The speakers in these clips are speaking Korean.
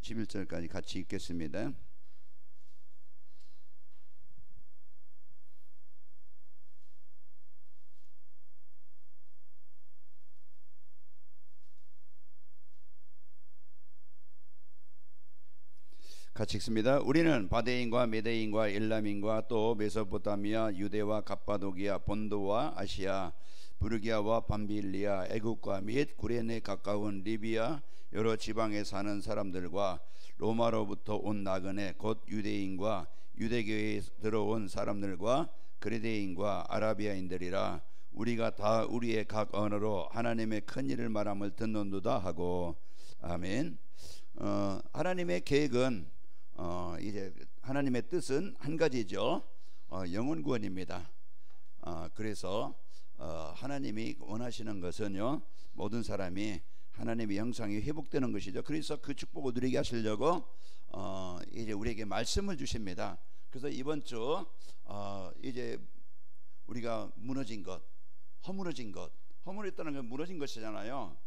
11절까지 같이 읽겠습니다. 같이 읽습니다. 우리는 바데인과 메데인과 엘람인과 또 메소포타미아, 유대와 갑바도기아, 본도와 아시아, 부르기아와 밤빌리아, 애국과 및 구레네 가까운 리비아 여러 지방에 사는 사람들과 로마로부터 온 나그네 곧 유대인과 유대교에 들어온 사람들과 그레데인과 아라비아인들이라 우리가 다 우리의 각 언어로 하나님의 큰 일을 말함을 듣는도다 하고. 아멘. 하나님의 계획은 이제 하나님의 뜻은 한 가지죠. 영혼 구원입니다. 그래서 하나님이 원하시는 것은요, 모든 사람이 하나님의 형상이 회복되는 것이죠. 그래서 그 축복을 누리게 하시려고 이제 우리에게 말씀을 주십니다. 그래서 이번 주 이제 우리가 무너진 것, 허물어진 것, 허물었다는 건 무너진 것이잖아요.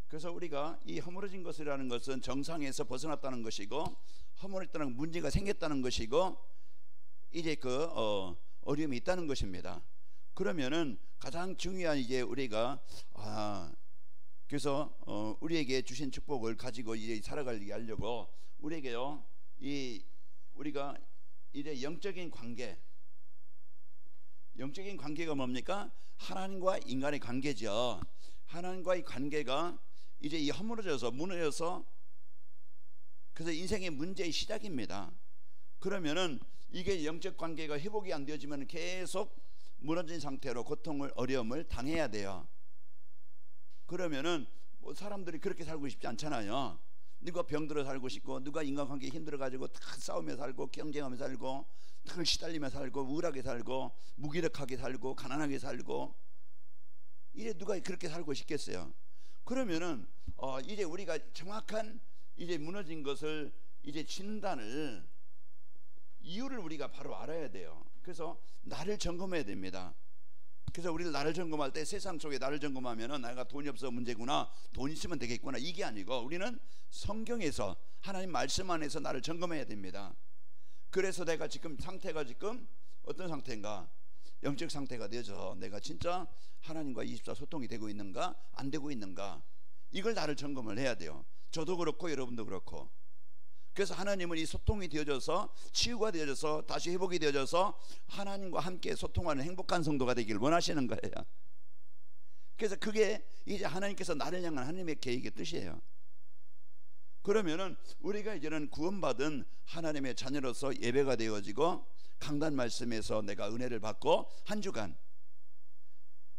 그래서 우리가 이 허물어진 것이라는 것은 정상에서 벗어났다는 것이고, 허물었다는 문제가 생겼다는 것이고, 이제 그 어려움이 있다는 것입니다. 그러면은 가장 중요한 이제 우리가 그래서 우리에게 주신 축복을 가지고 이제 살아가게 하려고 우리에게요, 우리가 이제 영적인 관계가 뭡니까? 하나님과 인간의 관계죠. 하나님과의 관계가 이제 이 허물어져서 무너져서, 그래서 인생의 문제의 시작입니다. 그러면은 이게 영적 관계가 회복이 안 되어지면 계속 무너진 상태로 고통을, 어려움을 당해야 돼요. 그러면은 뭐 사람들이 그렇게 살고 싶지 않잖아요. 누가 병들어 살고 싶고, 누가 인간관계에 힘들어 가지고 다 싸우며 살고, 경쟁하며 살고, 다 시달리며 살고, 우울하게 살고, 무기력하게 살고, 가난하게 살고, 이제 누가 그렇게 살고 싶겠어요? 그러면은 이제 우리가 정확한 이제 무너진 것을 이제 진단을, 이유를 우리가 바로 알아야 돼요. 그래서 나를 점검해야 됩니다. 그래서 우리가 나를 점검할 때 세상 속에 나를 점검하면은 내가 돈이 없어 문제구나, 돈 있으면 되겠구나, 이게 아니고 우리는 성경에서 하나님 말씀 안에서 나를 점검해야 됩니다. 그래서 내가 지금 상태가 지금 어떤 상태인가, 영적 상태가 되어서 내가 진짜 하나님과 24 소통이 되고 있는가, 안 되고 있는가, 이걸 나를 점검을 해야 돼요. 저도 그렇고 여러분도 그렇고. 그래서 하나님은 이 소통이 되어져서, 치유가 되어져서, 다시 회복이 되어져서 하나님과 함께 소통하는 행복한 성도가 되길 원하시는 거예요. 그래서 그게 이제 하나님께서 나를 향한 하나님의 계획의 뜻이에요. 그러면은 우리가 이제는 구원받은 하나님의 자녀로서 예배가 되어지고, 강단 말씀에서 내가 은혜를 받고, 한 주간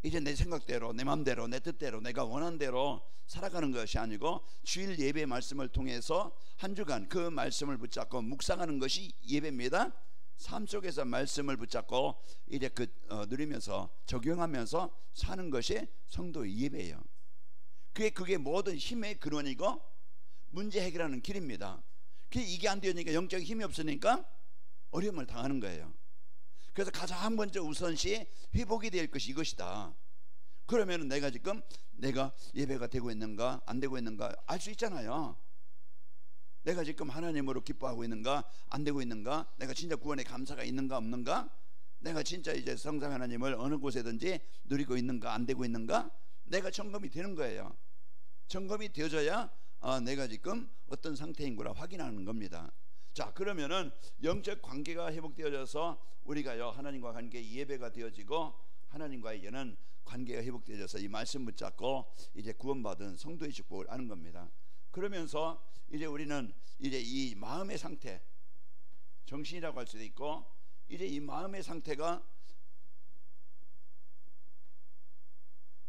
이제 내 생각대로, 내 마음대로, 내 뜻대로, 내가 원하는 대로 살아가는 것이 아니고, 주일 예배 말씀을 통해서 한 주간 그 말씀을 붙잡고 묵상하는 것이 예배입니다. 삶 속에서 말씀을 붙잡고 이제 누리면서 적용하면서 사는 것이 성도의 예배예요. 그게 모든 힘의 근원이고 문제 해결하는 길입니다. 이게 안 되니까, 영적인 힘이 없으니까 어려움을 당하는 거예요. 그래서 가장 먼저 우선시 회복이 될 것이 이것이다. 그러면 내가 지금 내가 예배가 되고 있는가 안 되고 있는가 알 수 있잖아요. 내가 지금 하나님으로 기뻐하고 있는가 안 되고 있는가, 내가 진짜 구원의 감사가 있는가 없는가, 내가 진짜 이제 성삼 하나님을 어느 곳에든지 누리고 있는가 안 되고 있는가, 내가 점검이 되는 거예요. 점검이 되어져야 내가 지금 어떤 상태인구라 확인하는 겁니다. 자, 그러면은 영적 관계가 회복되어져서 우리가요, 하나님과 관계 예배가 되어지고, 하나님과 이제는 관계가 회복되어져서 이 말씀 붙잡고 이제 구원받은 성도의 축복을 아는 겁니다. 그러면서 이제 우리는 이제 이 마음의 상태, 정신이라고 할 수도 있고, 이제 이 마음의 상태가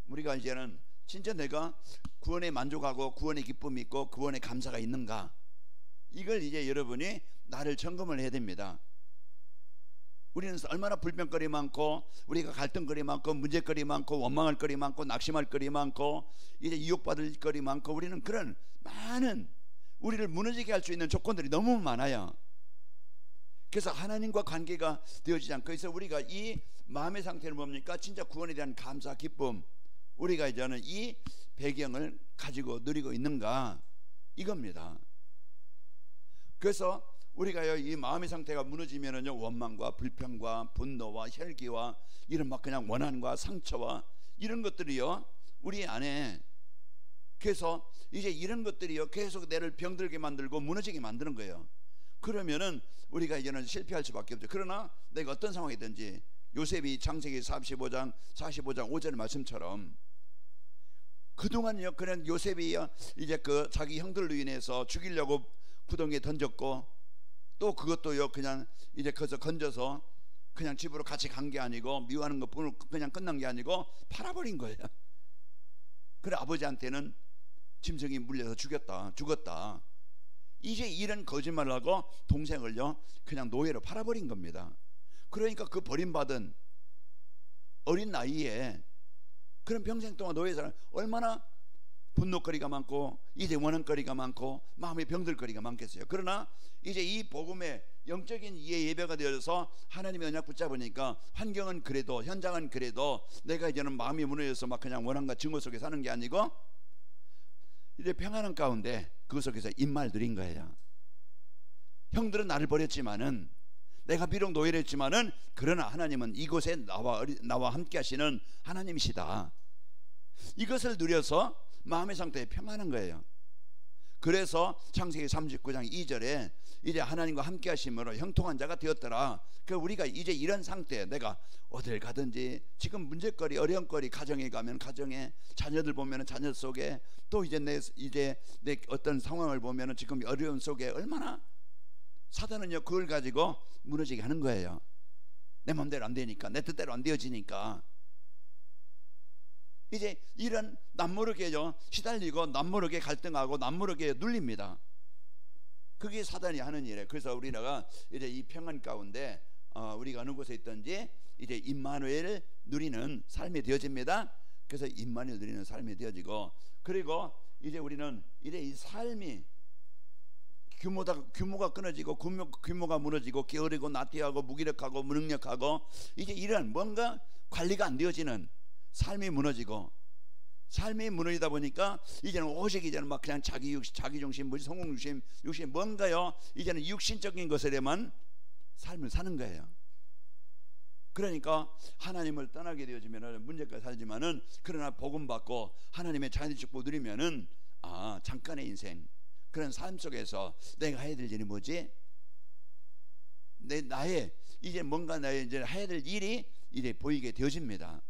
우리가 이제는 진짜 내가 구원에 만족하고 구원의 기쁨이 있고 구원의 감사가 있는가, 이걸 이제 여러분이 나를 점검을 해야 됩니다. 우리는 얼마나 불평거리 많고, 우리가 갈등거리 많고, 문제거리 많고, 원망할 거리 많고, 낙심할 거리 많고, 이제 유혹받을 거리 많고, 우리는 그런 많은 우리를 무너지게 할 수 있는 조건들이 너무 많아요. 그래서 하나님과 관계가 되어지지 않고, 그래서 우리가 이 마음의 상태는 뭡니까? 진짜 구원에 대한 감사, 기쁨, 우리가 이제는 이 배경을 가지고 누리고 있는가 이겁니다. 그래서 우리가 이 마음의 상태가 무너지면은요, 원망과 불평과 분노와 혈기와 이런 막 그냥 원한과 상처와 이런 것들이요 우리 안에, 그래서 이제 이런 것들이요 계속 내를 병들게 만들고 무너지게 만드는 거예요. 그러면은 우리가 이제는 실패할 수밖에 없죠. 그러나 내가 어떤 상황이든지 요셉이 창세기 45장 5절 말씀처럼 그동안요 그냥 요셉이 이제 그 자기 형들로 인해서 죽이려고 구덩이에 던졌고, 또 그것도요 그냥 이제 거기서 건져서 그냥 집으로 같이 간 게 아니고, 미워하는 것 그냥 끝난 게 아니고 팔아버린 거예요. 그래 아버지한테는 짐승이 물려서 죽었다. 이제 이런 거짓말을 하고 동생을요 그냥 노예로 팔아버린 겁니다. 그러니까 그 버림받은 어린 나이에 그런 평생 동안 노예사람 얼마나 분노거리가 많고 이제 원한거리가 많고 마음에 병들거리가 많겠어요. 그러나 이제 이 복음의 영적인 이해 예배가 되어서 하나님의 언약 붙잡으니까 환경은 그래도, 현장은 그래도 내가 이제는 마음이 무너져서 막 그냥 원한과 증오 속에 사는 게 아니고 이제 평안한 가운데 그 속에서 입말 드린 거예요. 형들은 나를 버렸지만은, 내가 비록 노예를 했지만은, 그러나 하나님은 이곳에 나와 함께 하시는 하나님이시다. 이것을 누려서 마음의 상태에 평안한 거예요. 그래서 창세기 39장 2절에 이제 하나님과 함께 하심으로 형통한 자가 되었더라. 그 우리가 이제 이런 상태, 내가 어딜 가든지 지금 문제거리, 어려움거리, 가정에 가면 가정에, 자녀들 보면 자녀 속에, 또 이제 내 어떤 상황을 보면 지금 어려움 속에 얼마나 사단은요 그걸 가지고 무너지게 하는 거예요. 내 마음대로 안 되니까, 내 뜻대로 안 되어지니까 이제 이런 남모르게요 시달리고 남모르게 갈등하고 남모르게 눌립니다. 그게 사단이 하는 일이에요. 그래서 우리가 이제 이 평안 가운데 우리가 어느 곳에 있든지 이제 임마누엘을 누리는 삶이 되어집니다. 그래서 임마누엘 누리는 삶이 되어지고, 그리고 이제 우리는 이제 이 삶이 규모가 끊어지고 규모가 무너지고 게으르고 나태하고 무기력하고 무능력하고 이제 이런 뭔가 관리가 안 되어지는 삶이 무너지고, 삶이 무너지다 보니까 이제는 오직 이제는 막 그냥 자기 중심, 성공 중심 뭔가요 이제는 육신적인 것에만 삶을 사는 거예요. 그러니까 하나님을 떠나게 되어지면 문제까지 살지만은, 그러나 복음 받고 하나님의 자연의 축복 누리면은 잠깐의 인생, 그런 삶 속에서 내가 해야 될 일이 뭐지? 나의 이제 뭔가 나의 이제 해야 될 일이 이제 보이게 되어집니다.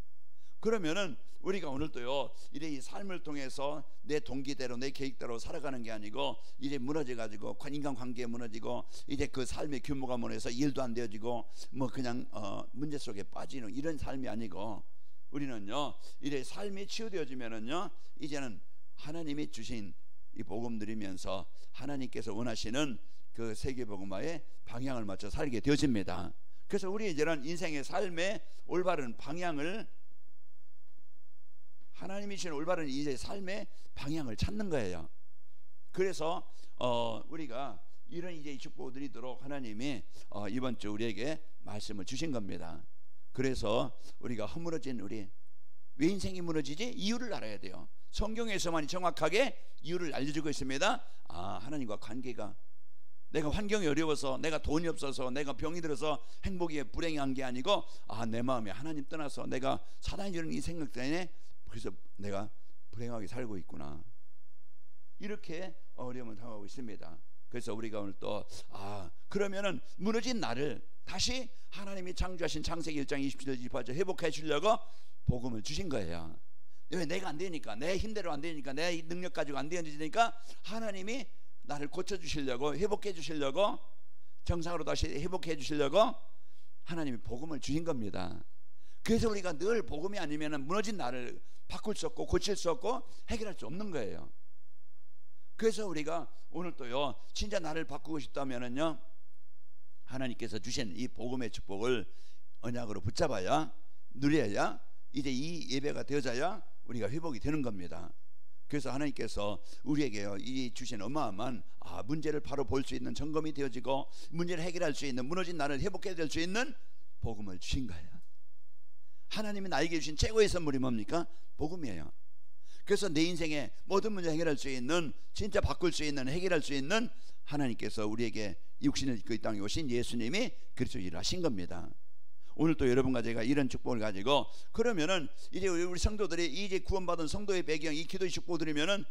그러면은 우리가 오늘도요 이제 이 삶을 통해서 내 동기대로 내 계획대로 살아가는 게 아니고, 이제 무너져가지고 인간관계에 무너지고 이제 그 삶의 규모가 무너져서 일도 안 되어지고 뭐 그냥 문제 속에 빠지는 이런 삶이 아니고, 우리는요 이제 삶이 치유되어지면은요 이제는 하나님이 주신 이 복음 누리면서 하나님께서 원하시는 그 세계복음화의 방향을 맞춰 살게 되어집니다. 그래서 우리 이제는 인생의 삶의 올바른 방향을, 하나님이 주신 올바른 이제 삶의 방향을 찾는 거예요. 그래서 우리가 이런 이제 축복을 누리도록 하나님이 이번 주 우리에게 말씀을 주신 겁니다. 그래서 우리가 허물어진 우리, 왜 인생이 무너지지? 이유를 알아야 돼요. 성경에서만 정확하게 이유를 알려주고 있습니다. 하나님과 관계가, 내가 환경이 어려워서, 내가 돈이 없어서, 내가 병이 들어서 행복이 불행한 게 아니고, 내 마음에 하나님 떠나서 내가 사단이 주는 이 생각 때문에 그래서 내가 불행하게 살고 있구나, 이렇게 어려움을 당하고 있습니다. 그래서 우리가 오늘 또 그러면은 무너진 나를 다시 하나님이 창조하신 창세기 1장 27절 28절 회복해 주려고 복음을 주신 거예요. 왜? 내가 안 되니까, 내 힘대로 안 되니까, 내 능력 가지고 안 되니까 하나님이 나를 고쳐주시려고, 회복해 주시려고, 정상으로 다시 회복해 주시려고 하나님이 복음을 주신 겁니다. 그래서 우리가 늘 복음이 아니면 무너진 나를 바꿀 수 없고 고칠 수 없고 해결할 수 없는 거예요. 그래서 우리가 오늘 또요 진짜 나를 바꾸고 싶다면은요 하나님께서 주신 이 복음의 축복을 언약으로 붙잡아야, 누려야 이제 이 예배가 되어져야 우리가 회복이 되는 겁니다. 그래서 하나님께서 우리에게요 이 주신 어마어마한 문제를 바로 볼 수 있는 점검이 되어지고 문제를 해결할 수 있는, 무너진 나를 회복해야 될 수 있는 복음을 주신 거예요. 하나님이 나에게 주신 최고의 선물이 뭡니까? 복음이에요. 그래서 내 인생의 모든 문제 해결할 수 있는, 진짜 바꿀 수 있는, 해결할 수 있는 하나님께서 우리에게 육신을 입고 이 땅에 오신 예수님이 그리스도 일을 하신 겁니다. 오늘 또 여러분과 제가 이런 축복을 가지고, 그러면은 이제 우리 성도들이 이제 구원받은 성도의 배경, 이 기도의 축복을 들으면은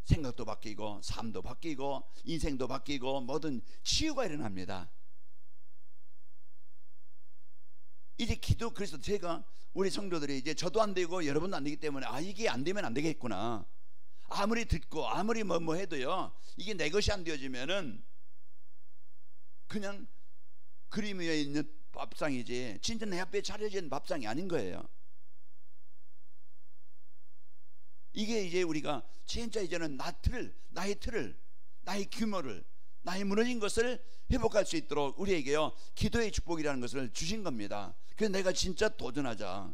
생각도 바뀌고 삶도 바뀌고 인생도 바뀌고 모든 치유가 일어납니다. 이제 기도, 그래서 제가 우리 성도들이 이제 저도 안 되고 여러분도 안 되기 때문에 이게 안 되면 안 되겠구나. 아무리 듣고 아무리 뭐 해도요, 이게 내 것이 안 되어지면은 그냥 그림 위에 있는 밥상이지 진짜 내 앞에 차려진 밥상이 아닌 거예요. 이게 이제 우리가 진짜 이제는 나의 틀을, 나의 규모를, 나의 무너진 것을 회복할 수 있도록 우리에게요 기도의 축복이라는 것을 주신 겁니다. 그래서 내가 진짜 도전하자.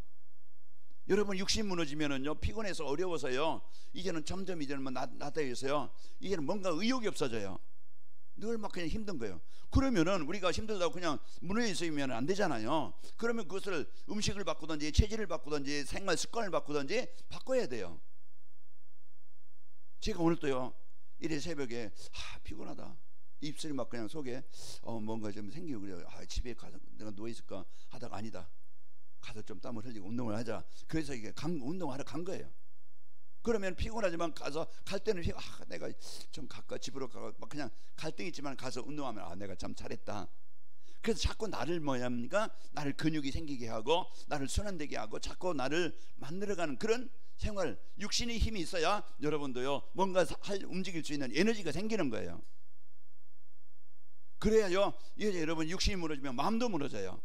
여러분 육신 무너지면은요 피곤해서 어려워서요 이제는 점점 이제는 뭐 나다해서요 이제는 뭔가 의욕이 없어져요. 늘 막 그냥 힘든 거예요. 그러면은 우리가 힘들다고 그냥 무너져 있으면 안 되잖아요. 그러면 그것을 음식을 바꾸든지 체질을 바꾸든지 생활 습관을 바꾸든지 바꿔야 돼요. 제가 오늘 또요 이래 새벽에 피곤하다, 입술이 막 그냥 속에 뭔가 좀 생기고 그래요. 집에 가서 내가 누워있을까 하다가 아니다, 가서 좀 땀을 흘리고 운동을 하자. 그래서 이게 운동하러 간 거예요. 그러면 피곤하지만 가서 갈 때는 내가 좀 갈까, 집으로 가고 막 그냥 갈등 있지만 가서 운동하면 내가 참 잘했다. 그래서 자꾸 나를 나를 근육이 생기게 하고 나를 순환되게 하고 자꾸 나를 만들어가는 그런 생활, 육신의 힘이 있어야 여러분도요 뭔가 움직일 수 있는 에너지가 생기는 거예요. 그래야요 이제 여러분 육신이 무너지면 마음도 무너져요.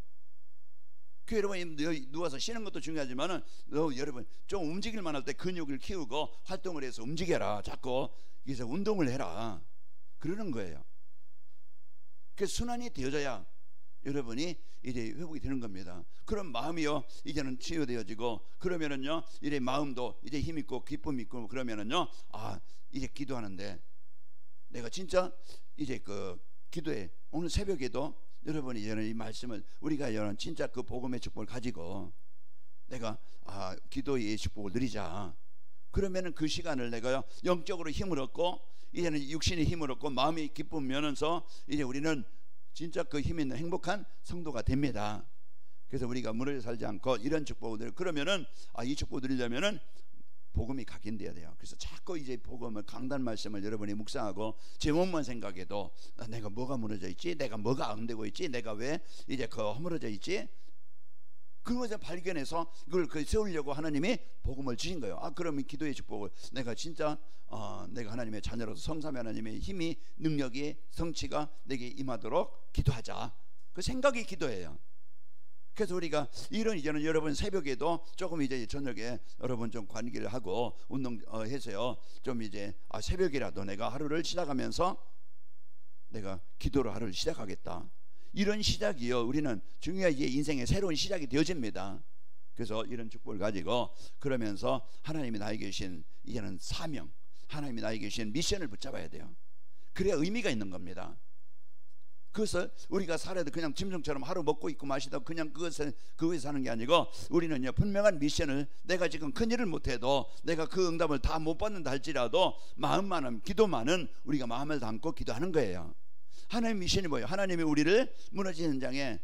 그 여러분 누워서 쉬는 것도 중요하지만은 여러분 좀 움직일 만할 때 근육을 키우고 활동을 해서 움직여라. 자꾸 그래서 운동을 해라 그러는 거예요. 그래서 순환이 되어져야 여러분이 이제 회복이 되는 겁니다. 그럼 마음이요 이제는 치유되어지고 그러면은요 이제 마음도 이제 힘 있고 기쁨 있고 그러면은요 이제 기도하는데 내가 진짜 이제 그 기도에 오늘 새벽에도 여러분이 이제는 이 말씀을 우리가 이제는 진짜 그 복음의 축복을 가지고 내가 기도의 축복을 누리자. 그러면은 그 시간을 내가요 영적으로 힘을 얻고 이제는 육신의 힘을 얻고 마음이 기쁘면서 이제 우리는 진짜 그 힘 있는 행복한 성도가 됩니다. 그래서 우리가 무너져 살지 않고 이런 축복을 그러면은 이 축복을 누리려면은 복음이 각인돼야 돼요. 그래서 자꾸 이제 복음을 강단 말씀을 여러분이 묵상하고 제 몸만 생각해도 내가 뭐가 무너져 있지, 내가 뭐가 안 되고 있지, 내가 왜 이제 허물어져 있지, 그런 것을 발견해서 그걸 세우려고 하나님이 복음을 주신 거예요. 그러면 기도의 축복을 내가 진짜 내가 하나님의 자녀로서 성삼위 하나님의 힘이, 능력이, 성취가 내게 임하도록 기도하자. 그 생각이 기도예요. 그래서 우리가 이제는 여러분 새벽에도 조금 이제 저녁에 여러분 좀 관계를 하고 운동해서요 좀 이제 새벽이라도 내가 하루를 시작하면서 내가 기도로 하루를 시작하겠다. 이런 시작이요 우리는 중요하게 인생의 새로운 시작이 되어집니다. 그래서 이런 축복을 가지고 그러면서 하나님이 나에게 주신 이제는 사명, 하나님이 나에게 주신 미션을 붙잡아야 돼요. 그래야 의미가 있는 겁니다. 그것을 우리가 살아도 그냥 짐승처럼 하루 먹고 있고 마시다 그냥 그것에 사는 게 아니고 우리는요 분명한 미션을, 내가 지금 큰일을 못해도 내가 그 응답을 다 못 받는다 할지라도 마음만은, 기도만은 우리가 마음을 담고 기도하는 거예요. 하나님의 미션이 뭐예요? 하나님이 우리를 무너진 현장에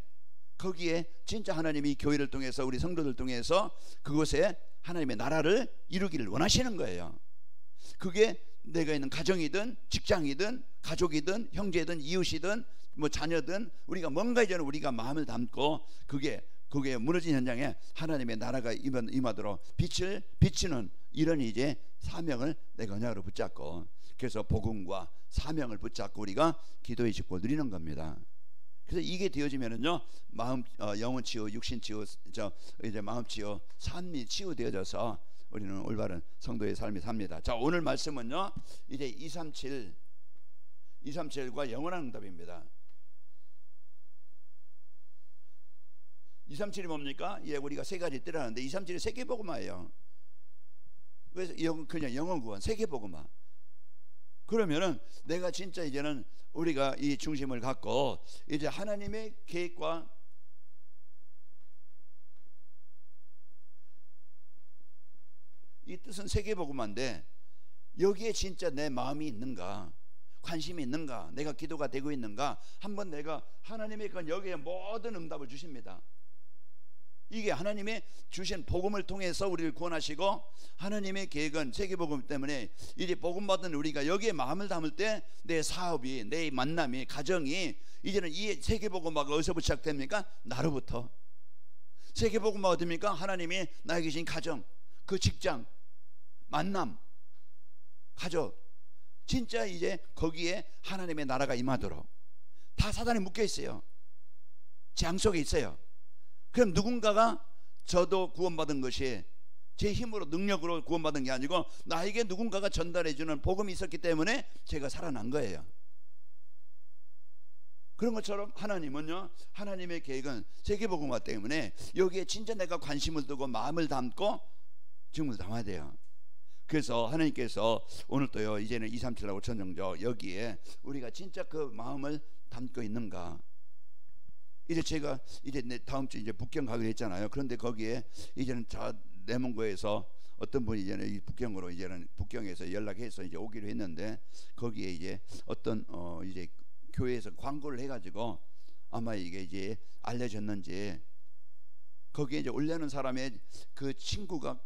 거기에 진짜 하나님이 교회를 통해서 우리 성도들 통해서 그곳에 하나님의 나라를 이루기를 원하시는 거예요. 그게 내가 있는 가정이든 직장이든 가족이든 형제든 이웃이든 뭐 자녀든 우리가 뭔가 이제는 우리가 마음을 담고 그게 무너진 현장에 하나님의 나라가 임하도록 빛을 비추는 이런 이제 사명을 내가 언약으로 붙잡고, 그래서 복음과 사명을 붙잡고 우리가 기도의 축복을 누리는 겁니다. 그래서 이게 되어지면은요 마음 영혼 치유, 육신 치유, 이제 마음 치유, 삶이 치유되어져서 우리는 올바른 성도의 삶이 삽니다. 자, 오늘 말씀은요 이제 237과 영원한 응답입니다. 237이 뭡니까? 우리가 세 가지 뜻하는데 237이 세계복음화예요. 그래서 그냥 영원 구원, 세계복음화. 그러면은 내가 진짜 이제는 우리가 이 중심을 갖고 이제 하나님의 계획과 이 뜻은 세계복음화인데 여기에 진짜 내 마음이 있는가, 관심이 있는가, 내가 기도가 되고 있는가, 한번 내가 하나님의 건 여기에 모든 응답을 주십니다. 이게 하나님의 주신 복음을 통해서 우리를 구원하시고, 하나님의 계획은 세계복음 때문에 이제 복음 받은 우리가 여기에 마음을 담을 때 내 사업이, 내 만남이, 가정이 이제는 이 세계복음화가 어디서부터 시작됩니까? 나로부터. 세계복음화가 어딥니까? 하나님이 나에게 주신 가정, 그 직장, 만남, 가족, 진짜 이제 거기에 하나님의 나라가 임하도록. 다 사단이 묶여 있어요. 재앙 속에 있어요. 그럼 누군가가, 저도 구원받은 것이 제 힘으로 능력으로 구원받은 게 아니고 나에게 누군가가 전달해주는 복음이 있었기 때문에 제가 살아난 거예요. 그런 것처럼 하나님은요, 하나님의 계획은 세계복음화 때문에 여기에 진짜 내가 관심을 두고 마음을 담고 증을 담아야 돼요. 그래서 하나님께서 오늘도요, 이제는 237하고 천정적 여기에 우리가 진짜 그 마음을 담고 있는가. 이제 제가 이제 다음 주 이제 북경 가기로 했잖아요. 그런데 거기에 이제는 내몽고에서 어떤 분이 이제는 이 북경으로 이제는 북경에서 연락해서 이제 오기로 했는데, 거기에 이제 어떤 이제 교회에서 광고를 해가지고 아마 이게 이제 알려졌는지, 거기에 이제 올려는 사람의 그 친구가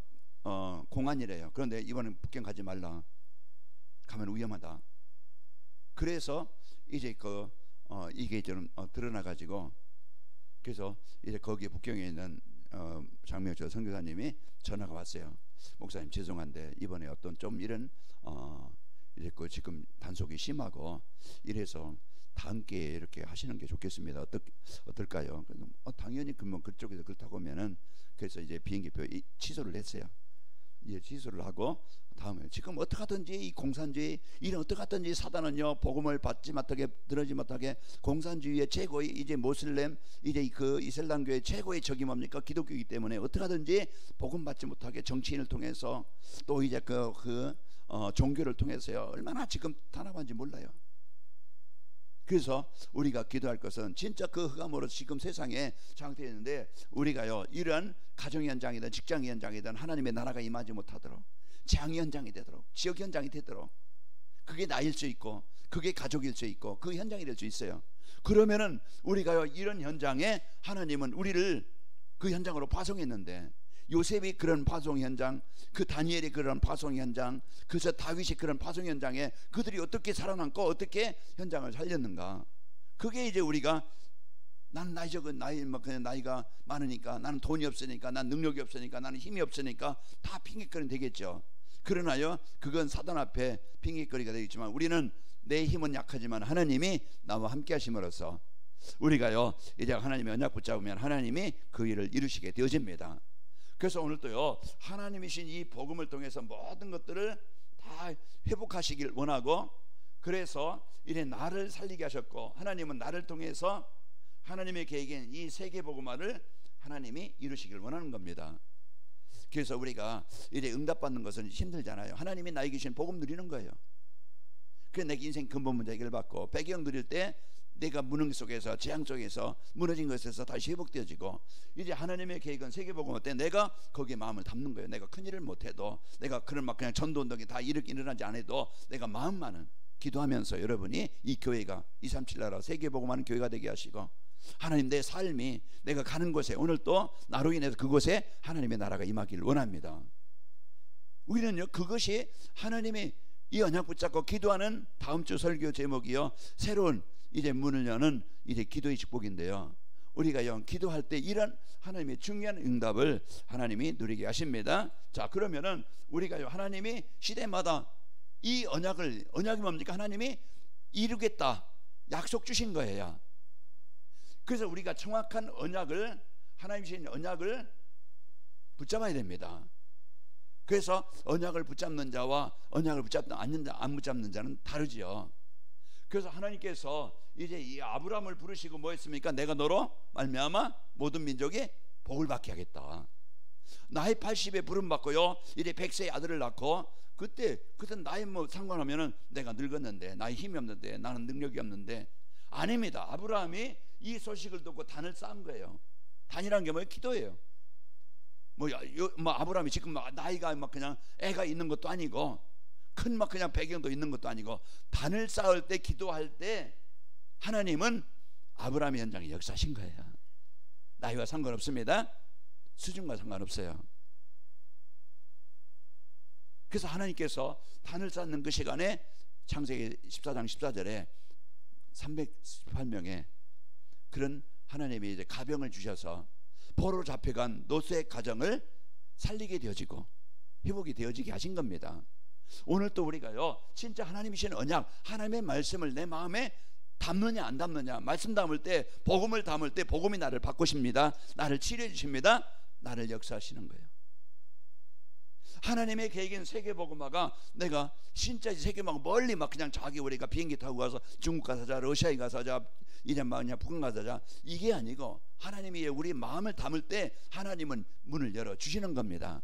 공안이래요. 그런데 이번엔 북경 가지 말라, 가면 위험하다. 그래서 이제 이게 좀 드러나가지고, 그래서 이제 거기에 북경에 있는 장명철 선교사님이 전화가 왔어요. 목사님 죄송한데 이번에 어떤 좀 이런 이제 지금 단속이 심하고 이래서 다음 기회에 이렇게 하시는 게 좋겠습니다. 어떨까요? 당연히 그러면 그쪽에서 그렇다고 하면은, 그래서 이제 비행기표 취소를 했어요. 이제 취소를 하고, 다음에 지금 어떻게 하든지 이 공산주의 이런 어떻게 하든지 사단은요, 복음을 받지 못하게, 들어지 못하게, 공산주의의 최고의 이제 모슬렘, 이제 그 이슬람교의 최고의 적이 뭡니까? 기독교이기 때문에 어떻게 하든지 복음 받지 못하게 정치인을 통해서, 또 이제 종교를 통해서요, 얼마나 지금 탄압한지 몰라요. 그래서 우리가 기도할 것은 진짜 그 흑암으로 지금 세상에 장악되어 있는데, 우리가요, 이런 가정 현장이든 직장 현장이든 하나님의 나라가 임하지 못하도록, 재앙 현장이 되도록, 지역 현장이 되도록, 그게 나일 수 있고 그게 가족일 수 있고 그 현장이 될 수 있어요. 그러면은 우리가요, 이런 현장에 하나님은 우리를 그 현장으로 파송했는데, 요셉이 그런 파송 현장, 그 다니엘이 그런 파송 현장, 그래서 다윗이 그런 파송 현장에 그들이 어떻게 살아남고 어떻게 현장을 살렸는가. 그게 이제 우리가, 나는 나이 적은 그냥 나이가 많으니까, 나는 돈이 없으니까, 나는 능력이 없으니까, 나는 힘이 없으니까 다 핑계거리 되겠죠. 그러나요, 그건 사단 앞에 핑계거리가 되겠지만, 우리는 내 힘은 약하지만 하나님이 나와 함께 하심으로써 우리가요, 이제 하나님의 언약 붙잡으면 하나님이 그 일을 이루시게 되어집니다. 그래서 오늘도요, 하나님이신 이 복음을 통해서 모든 것들을 다 회복하시길 원하고, 그래서 이래 나를 살리게 하셨고, 하나님은 나를 통해서 하나님의 계획인 이 세계 복음화를 하나님이 이루시길 원하는 겁니다. 그래서 우리가 이래 응답받는 것은 힘들잖아요. 하나님이 나에게 주신 복음 누리는 거예요. 그래서 내 인생 근본 문제 해결받고, 배경 누릴 때 내가 무능 속에서, 재앙 속에서 무너진 것에서 다시 회복되어지고, 이제 하나님의 계획은 세계복음 때 내가 거기에 마음을 담는 거예요. 내가 큰 일을 못해도, 내가 그런 막 그냥 전도운동이 다 일어나지 않아도 내가 마음만은 기도하면서, 여러분이 이 교회가 237 나라 세계복음하는 교회가 되게 하시고, 하나님 내 삶이, 내가 가는 곳에 오늘 또 나로 인해서 그곳에 하나님의 나라가 임하기를 원합니다. 우리는요, 그것이 하나님이 이 언약 붙잡고 기도하는 다음 주 설교 제목이요, 새로운 이제 문을 여는 이제 기도의 축복인데요, 우리가 기도할 때 이런 하나님의 중요한 응답을 하나님이 누리게 하십니다. 자, 그러면은 우리가 하나님이 시대마다 이 언약이 뭡니까? 하나님이 이루겠다 약속 주신 거예요. 그래서 우리가 정확한 언약을, 하나님 주신 언약을 붙잡아야 됩니다. 그래서 언약을 붙잡는 자와 언약을 안 붙잡는 자는 다르지요. 그래서 하나님께서 이제 이 아브라함을 부르시고 뭐 했습니까? 내가 너로 말미암아 모든 민족이 복을 받게 하겠다. 나이 80에 부름 받고요, 이제 100세의 아들을 낳고, 그때 나이 뭐 상관하면은 내가 늙었는데, 나이 힘이 없는데, 나는 능력이 없는데, 아닙니다. 아브라함이 이 소식을 듣고 단을 쌓은 거예요. 단이라는 게 뭐예요? 기도예요. 뭐 아브라함이 지금 막 나이가 막 그냥 애가 있는 것도 아니고 큰 막 그냥 배경도 있는 것도 아니고 단을 쌓을 때 기도할 때 하나님은 아브라함의 현장에 역사하신 거예요. 나이와 상관없습니다. 수준과 상관없어요. 그래서 하나님께서 단을 쌓는 그 시간에 창세기 14장 14절에 318명의 그런 하나님이 이제 가병을 주셔서 포로로 잡혀간 롯의 가정을 살리게 되어지고 회복이 되어지게 하신 겁니다. 오늘 또 우리가요, 진짜 하나님이 주신 언약, 하나님의 말씀을 내 마음에 담느냐 안 담느냐, 말씀 담을 때, 복음을 담을 때 복음이 나를 바꾸십니다. 나를 치료해 주십니다. 나를 역사하시는 거예요. 하나님의 계획인 세계복음화가 내가 진짜 세계복음화 멀리 막 그냥 자기 우리가 비행기 타고 가서 중국 가서 자, 러시아에 가서 자, 이제 막 그냥 북한 가서 자, 이게 아니고 하나님이 우리 마음을 담을 때 하나님은 문을 열어 주시는 겁니다.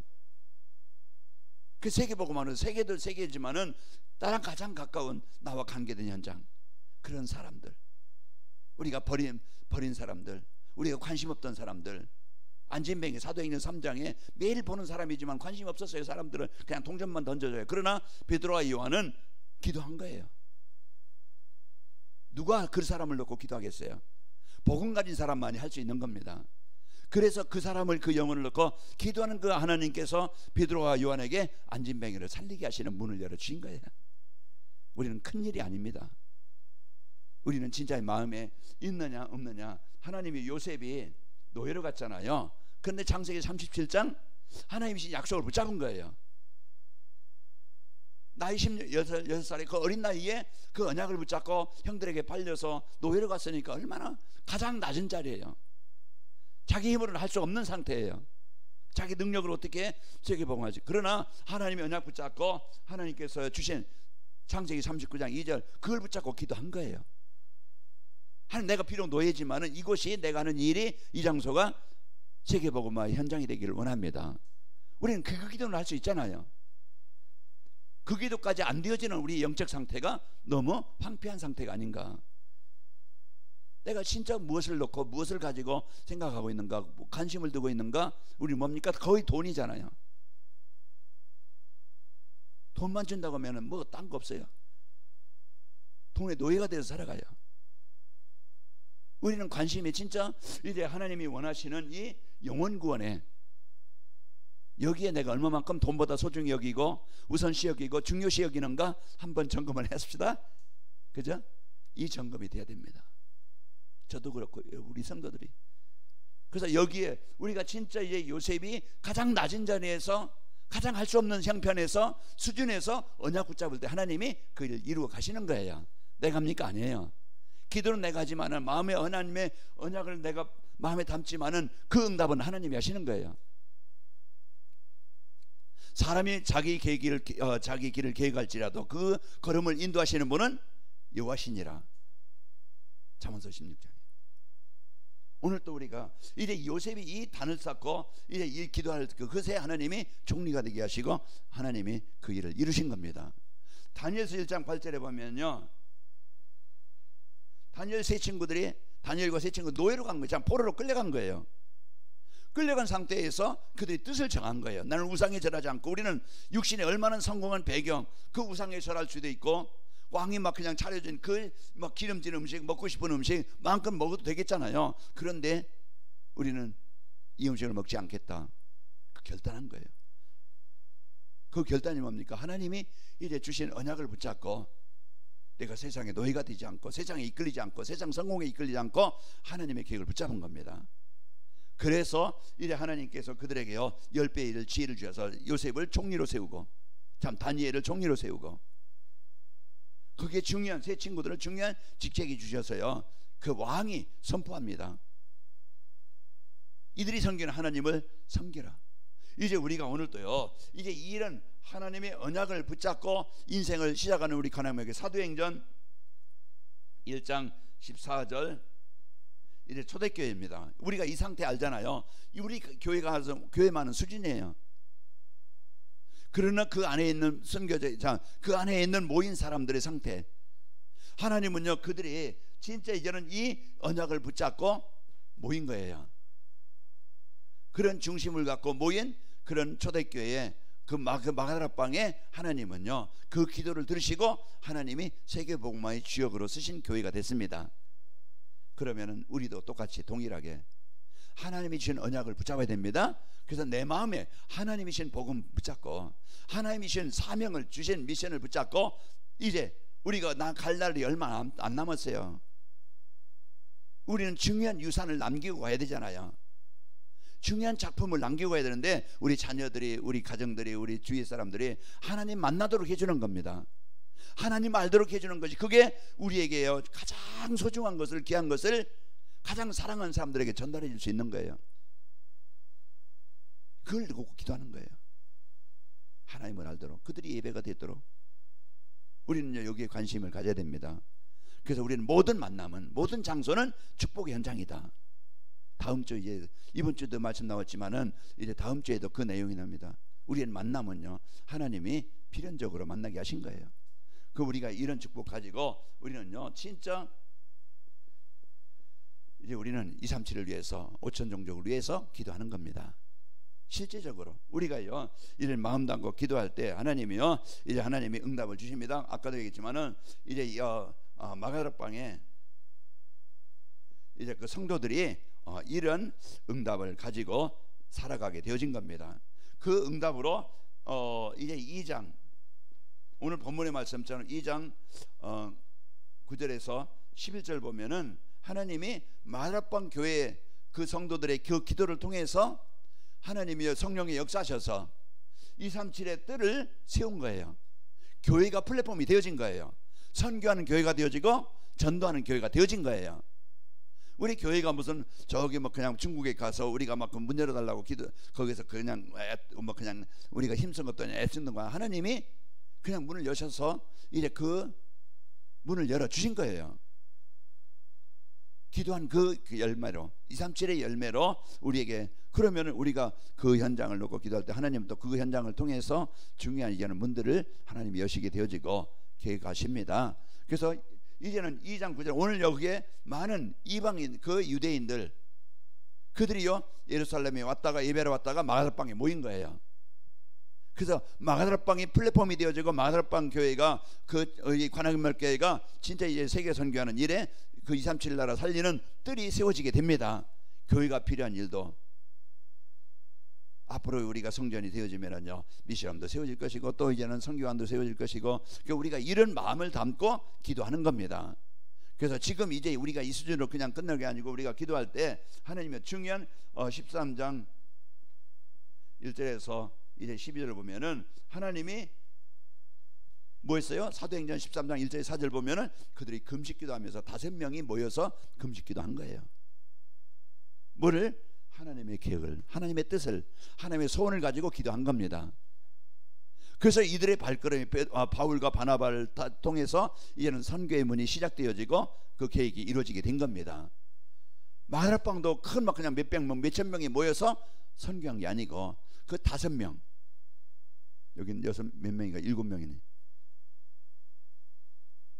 그 세계복음화는 세계도 세계지만은 나랑 가장 가까운 나와 관계된 현장, 그런 사람들, 우리가 버린 사람들, 우리가 관심 없던 사람들, 안진뱅이 사도행전 3장에 매일 보는 사람이지만 관심 없었어요. 사람들은 그냥 동전만 던져줘요. 그러나 베드로와 요한은 기도한 거예요. 누가 그 사람을 놓고 기도하겠어요? 복음 가진 사람만이 할 수 있는 겁니다. 그래서 그 사람을, 그 영혼을 놓고 기도하는 그 하나님께서 베드로와 요한에게 안진뱅이를 살리게 하시는 문을 열어주신 거예요. 우리는 큰일이 아닙니다. 우리는 진짜 마음에 있느냐 없느냐. 하나님이 요셉이 노예로 갔잖아요. 그런데 창세기 37장 하나님이 약속을 붙잡은 거예요. 나이 16살의 그 어린 나이에 그 언약을 붙잡고 형들에게 팔려서 노예로 갔으니까 얼마나 가장 낮은 자리예요. 자기 힘으로는 할 수 없는 상태예요. 자기 능력으로 어떻게 세계복음하지. 그러나 하나님이 언약 붙잡고 하나님께서 주신 창세기 39장 2절 그걸 붙잡고 기도한 거예요. 하나님, 내가 비록 노예지만은 이곳이 내가 하는 일이, 이 장소가 세계복음화의 현장이 되기를 원합니다. 우리는 그 기도를 할 수 있잖아요. 그 기도까지 안 되어지는 우리 영적 상태가 너무 황폐한 상태가 아닌가. 내가 진짜 무엇을 놓고 무엇을 가지고 생각하고 있는가, 관심을 두고 있는가. 우리 뭡니까? 거의 돈이잖아요. 돈만 준다고 하면 뭐 딴 거 없어요. 돈의 노예가 되어서 살아가요. 우리는 관심이 진짜 이제 하나님이 원하시는 이 영혼 구원에, 여기에 내가 얼마만큼 돈보다 소중히 여기고 우선시 여기고 중요시 여기는가 한번 점검을 했습니다. 그죠? 이 점검이 돼야 됩니다. 저도 그렇고 우리 성도들이. 그래서 여기에 우리가 진짜 이제 요셉이 가장 낮은 자리에서 가장 할 수 없는 형편에서 수준에서 언약 붙잡을 때 하나님이 그 일을 이루어 가시는 거예요. 내가 합니까? 아니에요. 기도는 내가 하지만은 마음에 하나님의 언약을 내가 마음에 담지만은 그 응답은 하나님이 하시는 거예요. 사람이 자기 길을 계획할지라도 그 걸음을 인도하시는 분은 여호와시니라. 잠언서 16장에. 오늘 또 우리가 이제 요셉이 이 단을 쌓고 이제 이 기도할 그새 하나님이 총리가 되게 하시고 하나님이 그 일을 이루신 겁니다. 다니엘서 1장 8절에 보면요, 다니엘 세 친구들이, 다니엘과 세 친구 노예로 간 거예요. 포로로 끌려간 거예요. 끌려간 상태에서 그들이 뜻을 정한 거예요. 나는 우상에 절하지 않고. 우리는 육신에 얼마나 성공한 배경, 그 우상에 절할 수도 있고, 왕이 막 그냥 차려준 그 막 기름진 음식, 먹고 싶은 음식 마음껏 먹어도 되겠잖아요. 그런데 우리는 이 음식을 먹지 않겠다, 그 결단한 거예요. 그 결단이 뭡니까? 하나님이 이제 주신 언약을 붙잡고 내가 세상의 노예가 되지 않고, 세상에 이끌리지 않고, 세상 성공에 이끌리지 않고 하나님의 계획을 붙잡은 겁니다. 그래서 이제 하나님께서 그들에게요 10배의 일을 지혜를 주셔서 요셉을 총리로 세우고, 참 다니엘을 총리로 세우고, 그게 중요한, 세 친구들은 중요한 직책이 주셔서요 그 왕이 선포합니다. 이들이 섬기는 하나님을 섬기라. 이제 우리가 오늘도요 이제 이 일은 하나님의 언약을 붙잡고 인생을 시작하는 우리 하나님에게, 사도행전 1장 14절 이제 초대교회입니다. 우리가 이 상태 알잖아요. 우리 교회가 교회 많은 수준이에요. 그러나 그 안에 있는 선교자, 그 안에 있는 모인 사람들의 상태, 하나님은요 그들이 진짜 이제는 이 언약을 붙잡고 모인 거예요. 그런 중심을 갖고 모인 그런 초대교회에 그 마가다락방에 하나님은요 그 기도를 들으시고 하나님이 세계복음화의 주역으로 쓰신 교회가 됐습니다. 그러면은 우리도 똑같이 동일하게 하나님이 주신 언약을 붙잡아야 됩니다. 그래서 내 마음에 하나님이 주신 복음 붙잡고 하나님이 주신 사명을 주신 미션을 붙잡고 이제 우리가 갈 날이 얼마 안 남았어요. 우리는 중요한 유산을 남기고 가야 되잖아요. 중요한 작품을 남기고 가야 되는데 우리 자녀들이, 우리 가정들이, 우리 주위 사람들이 하나님 만나도록 해주는 겁니다. 하나님 알도록 해주는 것이 그게 우리에게요 가장 소중한 것을, 귀한 것을 가장 사랑하는 사람들에게 전달해 줄 수 있는 거예요. 그걸 두고 기도하는 거예요. 하나님을 알도록, 그들이 예배가 되도록 우리는요 여기에 관심을 가져야 됩니다. 그래서 우리는 모든 만남은, 모든 장소는 축복의 현장이다. 다음 주 이제 이번 주도 말씀 나왔지만은 이제 다음 주에도 그 내용이 납니다. 우리의 만남은요 하나님이 필연적으로 만나게 하신 거예요. 그 우리가 이런 축복 가지고 우리는요 진짜 이제 우리는 237을 위해서, 5천 종족을 위해서 기도하는 겁니다. 실제적으로 우리가요 이런 마음 담고 기도할 때 하나님이요 이제 하나님이 응답을 주십니다. 아까도 얘기했지만은 이제 마가다락방에 이제 그 성도들이 이런 응답을 가지고 살아가게 되어진 겁니다. 그 응답으로 이제 2장, 오늘 본문의 말씀처럼 2장 9절에서 11절 보면은 하나님이 마가다락방 교회 그 성도들의 그 기도를 통해서 하나님이 성령의 역사하셔서 237의 뜰을 세운 거예요. 교회가 플랫폼이 되어진 거예요. 선교하는 교회가 되어지고 전도하는 교회가 되어진 거예요. 우리 교회가 무슨 저기 뭐 그냥 중국에 가서 우리가 막 문 열어달라고 기도 거기서 그냥 뭐 그냥 우리가 힘쓴 것도 아니라 애쓰는 거야. 하나님이 그냥 문을 여셔서 이제 그 문을 열어 주신 거예요. 기도한 그 열매로 237의 열매로 우리에게, 그러면 우리가 그 현장을 놓고 기도할 때 하나님은 또 그 현장을 통해서 중요한 이제는 문들을 하나님이 여시게 되어지고 계획하십니다. 그래서 이제는 2장 9절 오늘 여기에 많은 이방인 그 유대인들 그들이요 예루살렘에 왔다가 예배를 왔다가 마가다락방에 모인 거예요. 그래서 마가다락방이 플랫폼이 되어지고 마가다락방 교회가 그 관악인말교회가 진짜 이제 세계 선교하는 일에 그 237 나라 살리는 뜰이 세워지게 됩니다. 교회가 필요한 일도 앞으로 우리가 성전이 되어지면은요 미션도 세워질 것이고 또 이제는 선교관도 세워질 것이고 그러니까 우리가 이런 마음을 담고 기도하는 겁니다. 그래서 지금 이제 우리가 이 수준으로 그냥 끝날 게 아니고 우리가 기도할 때 하나님의 중요한 13장 1절에서 이제 12절을 보면은 하나님이 뭐 했어요? 사도행전 13장 1절 4절 보면은 그들이 금식기도 하면서 5명이 모여서 금식기도 한 거예요. 뭐를? 하나님의 계획을, 하나님의 뜻을, 하나님의 소원을 가지고 기도한 겁니다. 그래서 이들의 발걸음이 바울과 바나바를 통해서 이제는 선교의 문이 시작되어지고 그 계획이 이루어지게 된 겁니다. 마가다락방도 큰 막 그냥 몇백 명, 몇천 명이 모여서 선교한 게 아니고 그 5명, 여기는 몇 명인가? 7명이네.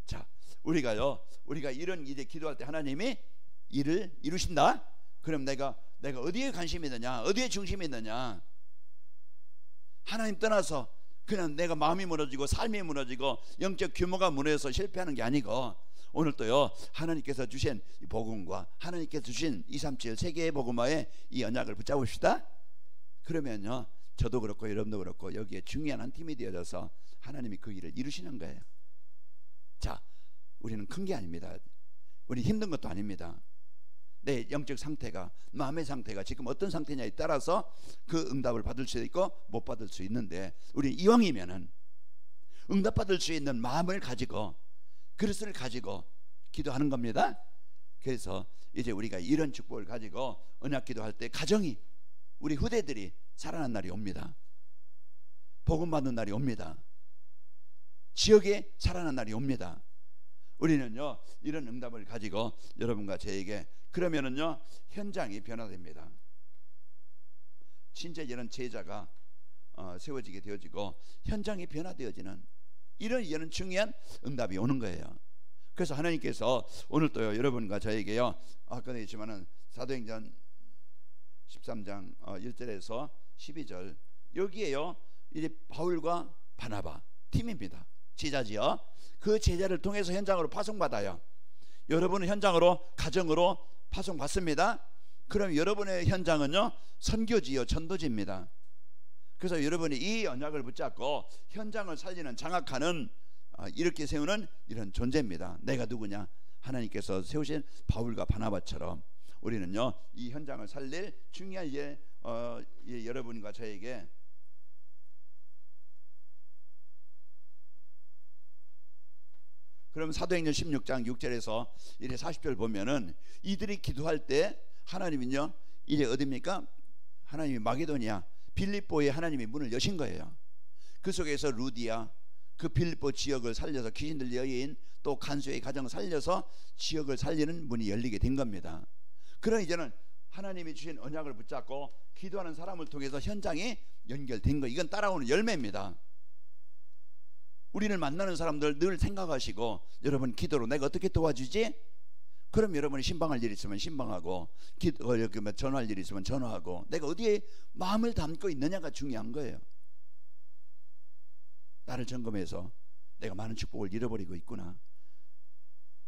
자, 우리가 이런 이제 기도할 때 하나님이 일을 이루신다. 그럼 내가 어디에 관심이 있느냐, 어디에 중심이 있느냐. 하나님 떠나서 그냥 내가 마음이 무너지고 삶이 무너지고 영적 규모가 무너져서 실패하는 게 아니고 오늘 또요 하나님께서 주신 복음과 하나님께서 주신 237 세계의 복음화에 이 언약을 붙잡읍시다. 그러면요 저도 그렇고 여러분도 그렇고 여기에 중요한 한 팀이 되어져서 하나님이 그 일을 이루시는 거예요. 자, 우리는 큰 게 아닙니다. 우리 힘든 것도 아닙니다. 내 영적 상태가, 마음의 상태가 지금 어떤 상태냐에 따라서 그 응답을 받을 수 있고 못 받을 수 있는데 우리 이왕이면은 응답받을 수 있는 마음을 가지고 그릇을 가지고 기도하는 겁니다. 그래서 이제 우리가 이런 축복을 가지고 언약 기도할 때 가정이, 우리 후대들이 살아난 날이 옵니다. 복음 받는 날이 옵니다. 지역에 살아난 날이 옵니다. 우리는요 이런 응답을 가지고 여러분과 저에게, 그러면은요 현장이 변화됩니다. 진짜 이런 제자가 세워지게 되어지고 현장이 변화되어지는 이런 중요한 응답이 오는 거예요. 그래서 하나님께서 오늘 또요 여러분과 저에게요 아까도 했지만은 사도행전 13장 1절에서 12절 여기에요. 이제 바울과 바나바 팀입니다. 제자지요. 그 제자를 통해서 현장으로 파송받아요. 여러분은 현장으로 가정으로 파송받습니다. 그럼 여러분의 현장은요 선교지요 전도지입니다. 그래서 여러분이 이 언약을 붙잡고 현장을 살리는 장악하는 이렇게 세우는 이런 존재입니다. 내가 누구냐? 하나님께서 세우신 바울과 바나바처럼 우리는요 이 현장을 살릴 중요한 여러분과 저에게 그럼 사도행전 16장 6절에서 이제 40절 보면은 이들이 기도할 때 하나님은요 이제 어디입니까? 하나님이 마게도니아 빌립보에 하나님이 문을 여신 거예요. 그 속에서 루디아 그 빌립보 지역을 살려서 귀신 들린 여인 또 간수의 가정을 살려서 지역을 살리는 문이 열리게 된 겁니다. 그럼 이제는 하나님이 주신 언약을 붙잡고 기도하는 사람을 통해서 현장이 연결된 거. 이건 따라오는 열매입니다. 우리를 만나는 사람들 늘 생각하시고 여러분 기도로 내가 어떻게 도와주지? 그럼 여러분이 신방할 일 있으면 신방하고 전화할 일 있으면 전화하고 내가 어디에 마음을 담고 있느냐가 중요한 거예요. 나를 점검해서 내가 많은 축복을 잃어버리고 있구나.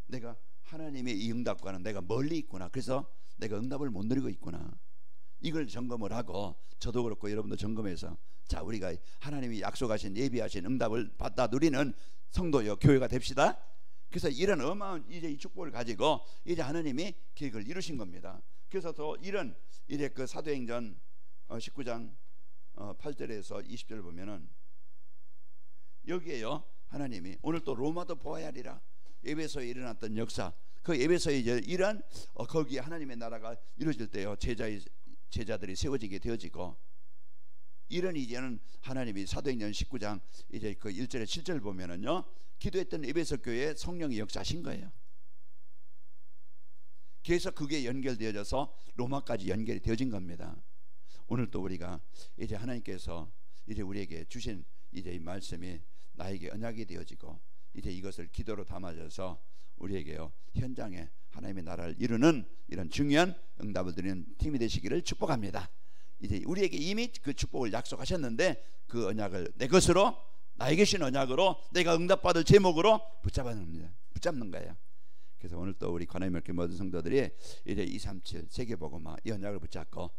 내가 하나님의 이 응답과는 내가 멀리 있구나. 그래서 내가 응답을 못 누리고 있구나. 이걸 점검을 하고 저도 그렇고 여러분도 점검해서 자 우리가 하나님이 약속하신 예비하신 응답을 받아 누리는 성도요 교회가 됩시다. 그래서 이런 어마어마한 이제 이 축복을 가지고 이제 하나님이 계획을 이루신 겁니다. 그래서 또 이런 이제 그 사도행전 19장 8절에서 20절 보면은 여기에요 하나님이 오늘 또 로마도 보아야 하리라. 에베소에 일어났던 역사 그 에베소에 이제 이런 거기에 하나님의 나라가 이루어질 때요 제자들이 세워지게 되어지고 이런 이제는 하나님이 사도행전 19장 이제 그 1절에 7절 보면은요 기도했던 에베소 교회에 성령이 역사하신 거예요. 그래서 그게 연결되어져서 로마까지 연결이 되어진 겁니다. 오늘 또 우리가 이제 하나님께서 이제 우리에게 주신 이제 이 말씀이 나에게 언약이 되어지고 이제 이것을 기도로 담아져서 우리에게요 현장에 하나님의 나라를 이루는 이런 중요한 응답을 드리는 팀이 되시기를 축복합니다. 이제 우리에게 이미 그 축복을 약속하셨는데 그 언약을 내 것으로 나에게 주신 언약으로 내가 응답받을 제목으로 붙잡는 거예요. 그래서 오늘 또 우리 관함의 교회 모든 성도들이 이제 237 세계복음화 이 언약을 붙잡고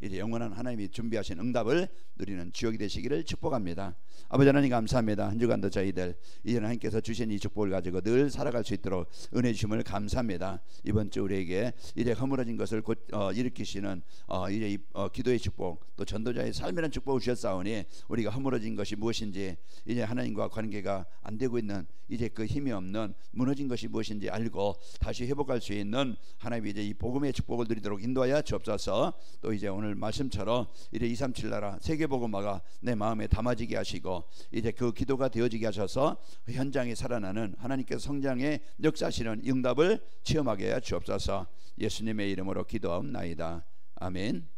이제 영원한 하나님이 준비하신 응답을 누리는 주역이 되시기를 축복합니다. 아버지 하나님 감사합니다. 한 주간도 저희들 이제 하나님께서 주신 이 축복을 가지고 늘 살아갈 수 있도록 은혜 주심을 감사합니다. 이번 주 우리에게 이제 허물어진 것을 곧 일으키시는 이제 이 기도의 축복 또 전도자의 삶이라는 축복을 주셨사오니 우리가 허물어진 것이 무엇인지 이제 하나님과 관계가 안 되고 있는 이제 그 힘이 없는 무너진 것이 무엇인지 알고 다시 회복할 수 있는 하나님이 이제 이 복음의 축복을 누리도록 인도하여 주옵소서. 또 이제 오늘 말씀처럼 이제 237 나라 세계복음화가 내 마음에 담아지게 하시고 이제 그 기도가 되어지게 하셔서 현장에 살아나는 하나님께서 성장의 역사하시는 응답을 체험하게 하여 주옵소서. 예수님의 이름으로 기도하옵나이다. 아멘.